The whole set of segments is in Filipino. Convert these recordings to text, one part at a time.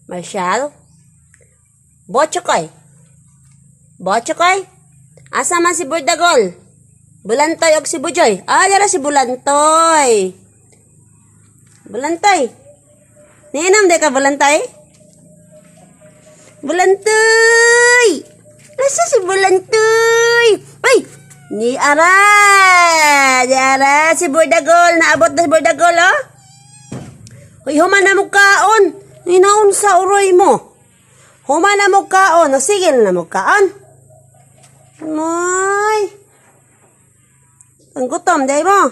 Marshall? Botchokoy? Botchokoy? Asa man si Burdagol? Bulantoy og si Bujoy? Yara si Bulantoy. Bulantoy. Ninam de ka Bulantoy? Bulantoy! Asa si Bulantoy? Ay! Ni Ara si Burdagol. Naabot na si Burdagol, oh? Uy, human na mo kaon. Hinaon sa uroy mo. Human na mo kaon. Nasigil na mo kaon. Ay. Ang gutom, day mo.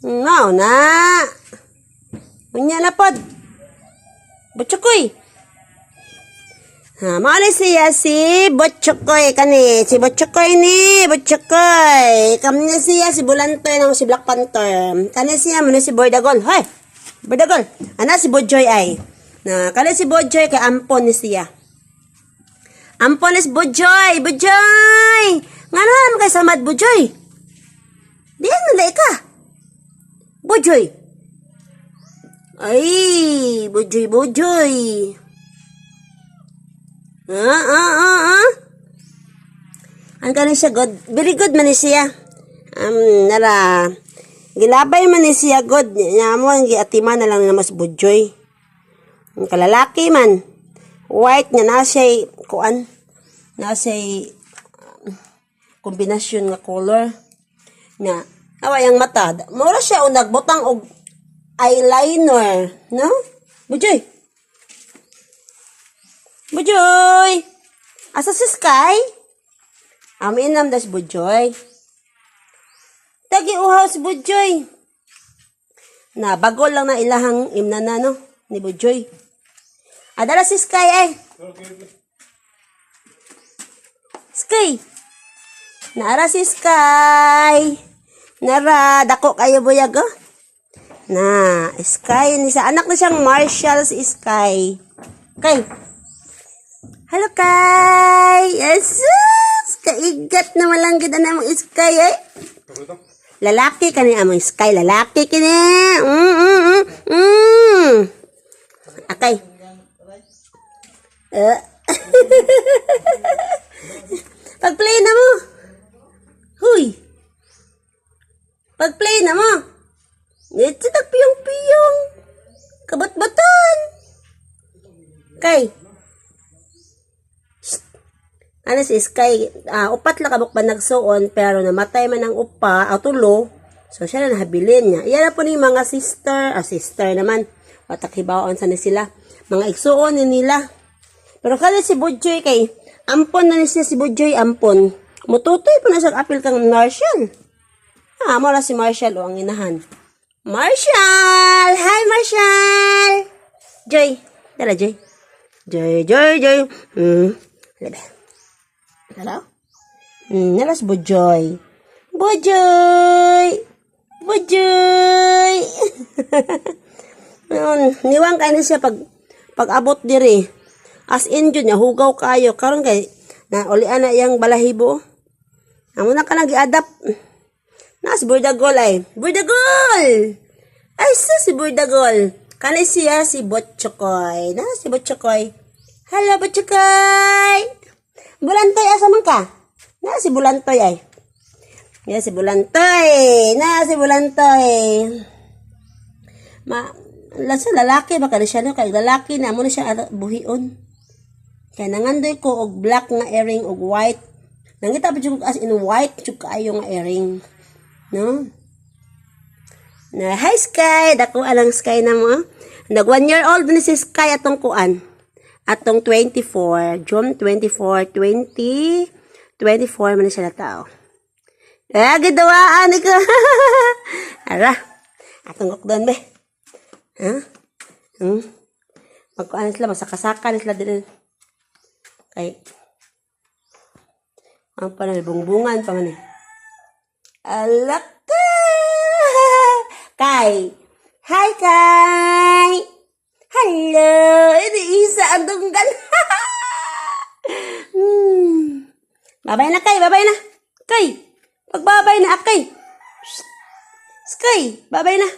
Ngao na. Unya na pod. Butchokoy. Maali siya si Butchokoy kani. Si Butchokoy ni. Butchokoy. Kami siya si Bulantoy ng si Black Panther. Kani siya mo si Burdagol. Hoy. Burdagol. Ana si Bujoy ay. Kani si Bujoy kay ampon ni siya. Ampon is Bujoy. Bujoy. Nga naman kay samad Bujoy. Diyan nalay ka. Bujoy. Ay, Bujoy. Ang kanin siya good. Very good man siya. Nara. Gilabay man siya good. Nyamo ang giatiman na lang na mas Bujoy. Ang kalalaki man. White nga nasa'y kuan. Nasa'y kombinasyon nga color. Nga. Away ang mata. Mura siya o nagbutang og eyeliner. No? Bujoy. Bujoy. Asa si Sky? Aminam das Bujoy. Tagi uhaw si Bujoy. Na bagol lang na ilahang imnana no ni Bujoy. Adala si Sky eh. Sky. Naara si Sky. Nara dako kayo buyag oh. Na Sky ni sa anak na siyang Marshall si Sky. Kay. Hello Kay. Yes. Kaigat na walang gid na mong Sky eh. Lalaki kani among Sky, lalaki kini. Akay. Pag-play na mo. Huy. Pag-play na mo. Ito piyong-piyong. Kabat-batan. Kay. Ano si Sky, upat lang kabuk pa nagsuon, pero namatay man ang upa, tulo, so siya na nahabilin niya. Iyan na po ni mga sister naman, watakibaon sa ni sila, mga igsuon ni nila. Pero kaya si Bujoy kay, ampon na ni siya si Bujoy, ampon. Mututoy po na siya apil kang Marshall. Mura si Marshall o ang inahan. Marshall! Hi Marshall! Joy, dala Joy. Joy. Hello? Nalas Bujoy. Bujoy! Niwang kayo na siya pag abot diri. As in yun, hugaw kayo. Karon kay, na ulian na iyang balahibo. Amo na ka nang i-adapt. Nas Burdagol ay. Burdagol! Ay, si Burdagol. Kani siya si Butchokoy. Si Butchokoy. Hello, Butchokoy! Bulantoy, asa man ka? Si Bulantoy ay. Si Bulantoy. Si Bulantoy. Lasa lalaki baka na siya no? Kaya lalaki na mo na siya buhion. Kaya nangandoy ko og black nga earring og white. Nangita pa siya as in white siya kaayo nga earring. No? Hi Sky. Dako alang Sky na mo. Nag 1 year old na si Sky atong kuan. Atong 24, June 24, 2024 man siya na tao. Gidawaan ko. Ara, atong gukdon be. Magkuan sila, masakasakan sila din. Kay, ang panalbungbungan pa man eh. Alaka! Kay, hi Kay! Hello! Ini isa ang tunggal. Babay na Kay, babay na. Kay, pagbabay na Kay. Sky, babay na.